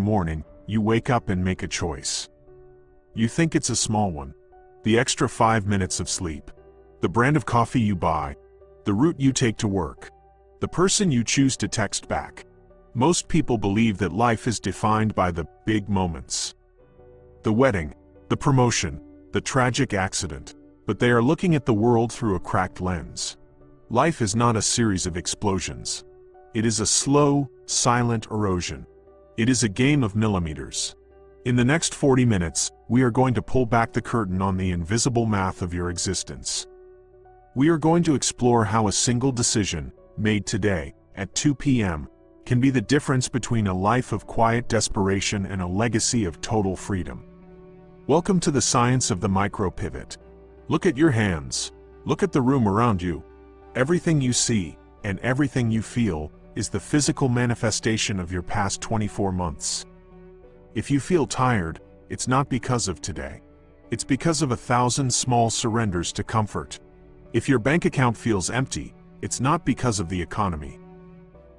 morning, you wake up and make a choice. You think it's a small one. The extra 5 minutes of sleep. The brand of coffee you buy. The route you take to work. The person you choose to text back. Most people believe that life is defined by the big moments. The wedding, the promotion, the tragic accident. But they are looking at the world through a cracked lens. Life is not a series of explosions. It is a slow, silent erosion. It is a game of millimeters. In the next 40 minutes, we are going to pull back the curtain on the invisible math of your existence. We are going to explore how a single decision, made today, at 2 p.m., can be the difference between a life of quiet desperation and a legacy of total freedom. Welcome to the science of the micro-pivot. Look at your hands. Look at the room around you. Everything you see, and everything you feel, is the physical manifestation of your past 24 months. If you feel tired, it's not because of today. It's because of 1,000 small surrenders to comfort. If your bank account feels empty, it's not because of the economy.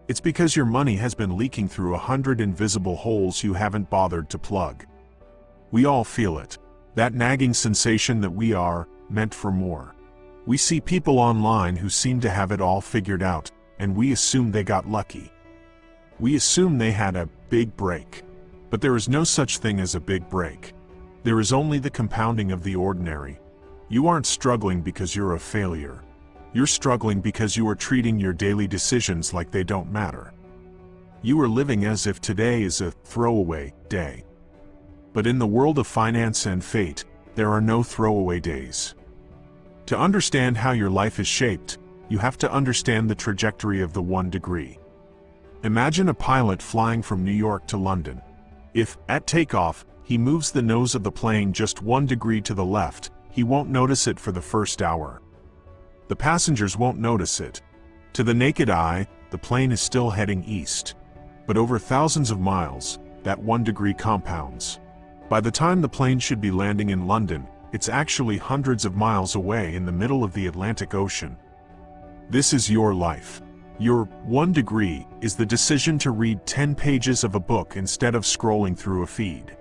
It's because your money has been leaking through 100 invisible holes you haven't bothered to plug. We all feel it. That nagging sensation that we are meant for more. We see people online who seem to have it all figured out, and we assume they got lucky. We assume they had a big break. But there is no such thing as a big break. There is only the compounding of the ordinary. You aren't struggling because you're a failure. You're struggling because you are treating your daily decisions like they don't matter. You are living as if today is a throwaway day. But in the world of finance and fate, there are no throwaway days. To understand how your life is shaped, you have to understand the trajectory of the 1 degree. Imagine a pilot flying from New York to London. If, at takeoff, he moves the nose of the plane just 1 degree to the left, he won't notice it for the first hour. The passengers won't notice it. To the naked eye, the plane is still heading east. But over thousands of miles, that 1 degree compounds. By the time the plane should be landing in London, it's actually hundreds of miles away in the middle of the Atlantic Ocean. This is your life. Your 1 degree is the decision to read 10 pages of a book instead of scrolling through a feed.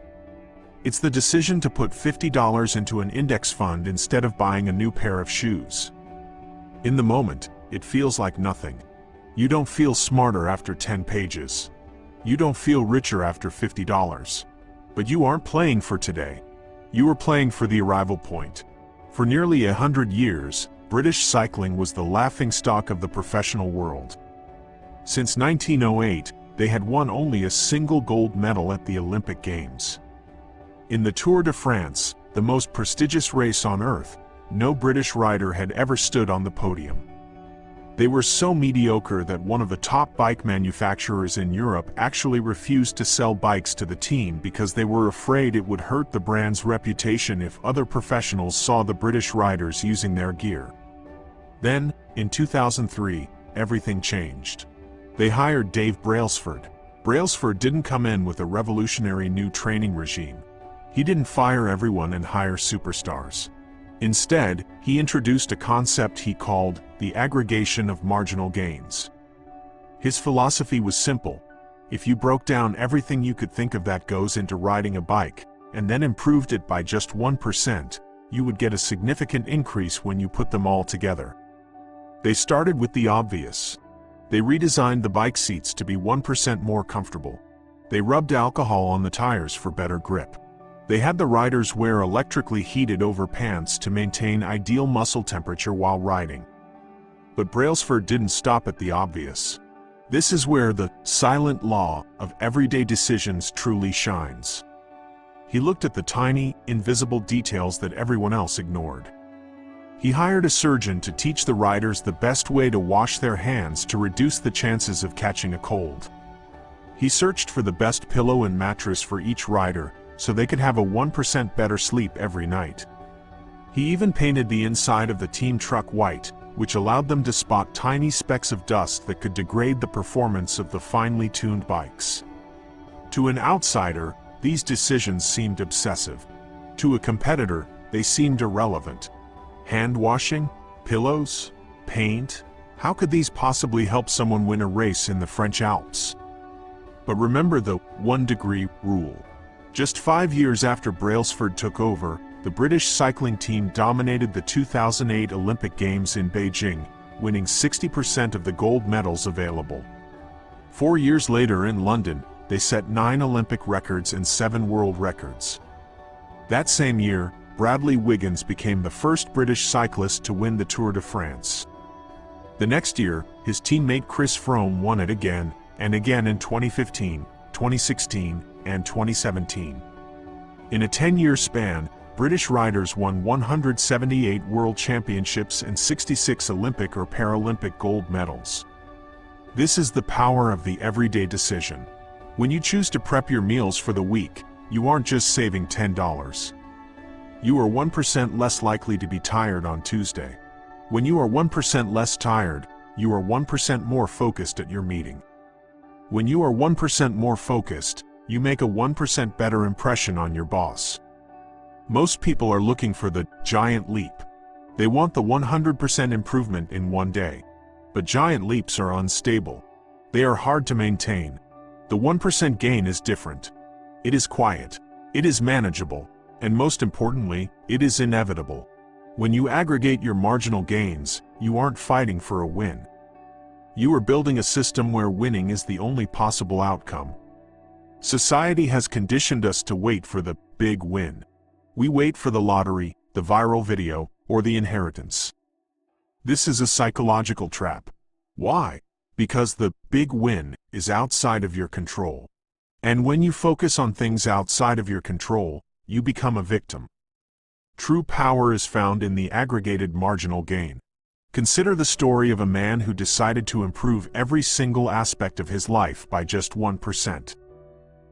It's the decision to put $50 into an index fund instead of buying a new pair of shoes. In the moment, it feels like nothing. You don't feel smarter after 10 pages. You don't feel richer after $50. But you aren't playing for today. You are playing for the arrival point. For nearly 100 years, British cycling was the laughingstock of the professional world. Since 1908, they had won only a single gold medal at the Olympic Games. In the Tour de France, the most prestigious race on earth, no British rider had ever stood on the podium. They were so mediocre that one of the top bike manufacturers in Europe actually refused to sell bikes to the team because they were afraid it would hurt the brand's reputation if other professionals saw the British riders using their gear. Then, in 2003, everything changed. They hired Dave Brailsford. Brailsford didn't come in with a revolutionary new training regime. He didn't fire everyone and hire superstars. Instead, he introduced a concept he called the aggregation of marginal gains. His philosophy was simple. If you broke down everything you could think of that goes into riding a bike, and then improved it by just 1%, you would get a significant increase when you put them all together. They started with the obvious. They redesigned the bike seats to be 1% more comfortable. They rubbed alcohol on the tires for better grip. They had the riders wear electrically heated overpants to maintain ideal muscle temperature while riding. But Brailsford didn't stop at the obvious. This is where the silent law of everyday decisions truly shines. He looked at the tiny, invisible details that everyone else ignored. He hired a surgeon to teach the riders the best way to wash their hands to reduce the chances of catching a cold. He searched for the best pillow and mattress for each rider, so they could have a 1% better sleep every night. He even painted the inside of the team truck white, which allowed them to spot tiny specks of dust that could degrade the performance of the finely tuned bikes. To an outsider, these decisions seemed obsessive. To a competitor, they seemed irrelevant. Hand washing? Pillows? Paint? How could these possibly help someone win a race in the French Alps? But remember the 1 degree rule. Just 5 years after Brailsford took over, the British cycling team dominated the 2008 Olympic Games in Beijing, winning 60% of the gold medals available. 4 years later in London, they set 9 Olympic records and 7 world records. That same year, Bradley Wiggins became the first British cyclist to win the Tour de France. The next year, his teammate Chris Froome won it again, and again in 2015, 2016, and 2017. In a 10-year span, British riders won 178 World Championships and 66 Olympic or Paralympic gold medals. This is the power of the everyday decision. When you choose to prep your meals for the week, you aren't just saving $10. You are 1% less likely to be tired on Tuesday. When you are 1% less tired, you are 1% more focused at your meeting. When you are 1% more focused, you make a 1% better impression on your boss. Most people are looking for the giant leap. They want the 100% improvement in one day. But giant leaps are unstable. They are hard to maintain. The 1% gain is different. It is quiet. It is manageable. And most importantly, it is inevitable. When you aggregate your marginal gains, you aren't fighting for a win. You are building a system where winning is the only possible outcome. Society has conditioned us to wait for the big win. We wait for the lottery, the viral video, or the inheritance. This is a psychological trap. Why? Because the big win is outside of your control. And when you focus on things outside of your control, you become a victim. True power is found in the aggregated marginal gain. Consider the story of a man who decided to improve every single aspect of his life by just 1%.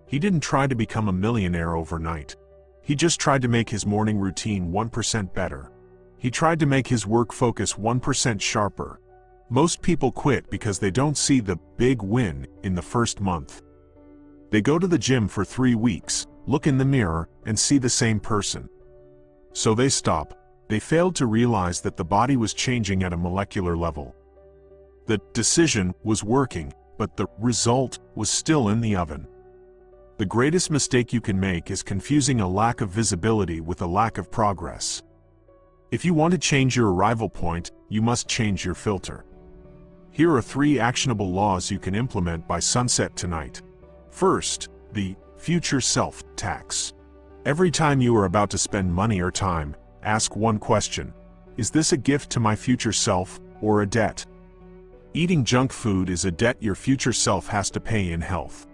He didn't try to become a millionaire overnight. He just tried to make his morning routine 1% better. He tried to make his work focus 1% sharper. Most people quit because they don't see the big win in the first month. They go to the gym for 3 weeks, look in the mirror, and see the same person. So they stop. They failed to realize that the body was changing at a molecular level. The decision was working, but the result was still in the oven. The greatest mistake you can make is confusing a lack of visibility with a lack of progress. If you want to change your arrival point, you must change your filter. Here are 3 actionable laws you can implement by sunset tonight. First, the future self tax. Every time you are about to spend money or time, ask one question: is this a gift to my future self, or a debt? Eating junk food is a debt your future self has to pay in health.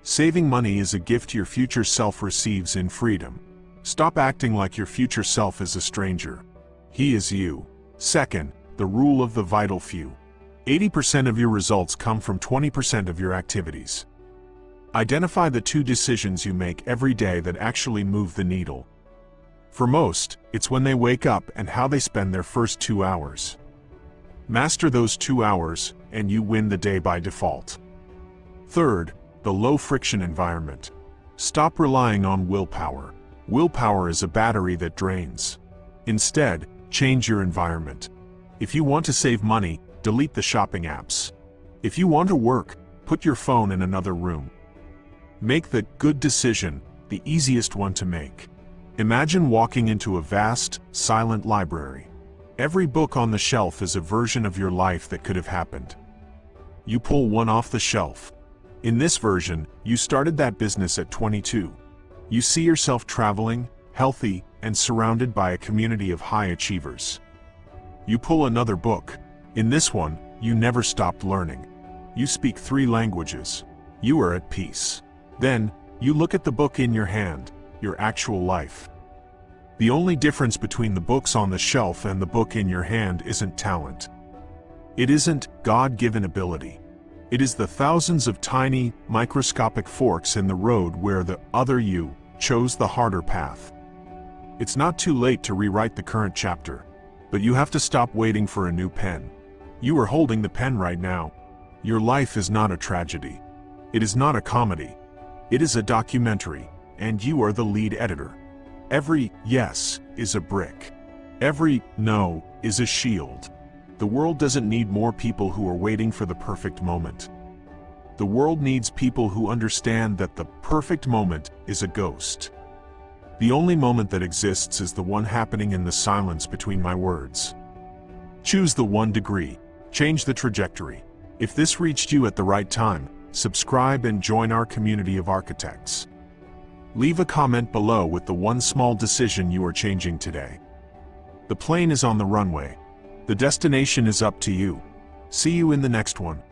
Saving money is a gift your future self receives in freedom. Stop acting like your future self is a stranger. He is you. Second, the rule of the vital few. 80% of your results come from 20% of your activities. Identify the 2 decisions you make every day that actually move the needle. For most, it's when they wake up and how they spend their first 2 hours. Master those 2 hours, and you win the day by default. Third, the low-friction environment. Stop relying on willpower. Willpower is a battery that drains. Instead, change your environment. If you want to save money, delete the shopping apps. If you want to work, put your phone in another room. Make the good decision the easiest one to make. Imagine walking into a vast, silent library. Every book on the shelf is a version of your life that could have happened. You pull one off the shelf. In this version, you started that business at 22. You see yourself traveling, healthy, and surrounded by a community of high achievers. You pull another book. In this one, you never stopped learning. You speak 3 languages. You are at peace. Then, you look at the book in your hand, your actual life. The only difference between the books on the shelf and the book in your hand isn't talent. It isn't God-given ability. It is the thousands of tiny, microscopic forks in the road where the other you chose the harder path. It's not too late to rewrite the current chapter, but you have to stop waiting for a new pen. You are holding the pen right now. Your life is not a tragedy. It is not a comedy. It is a documentary, and you are the lead editor. Every yes is a brick. Every no is a shield. The world doesn't need more people who are waiting for the perfect moment. The world needs people who understand that the perfect moment is a ghost. The only moment that exists is the one happening in the silence between my words. Choose the 1 degree. Change the trajectory. If this reached you at the right time, subscribe and join our community of architects. Leave a comment below with the one small decision you are changing today. The plane is on the runway. The destination is up to you. See you in the next one.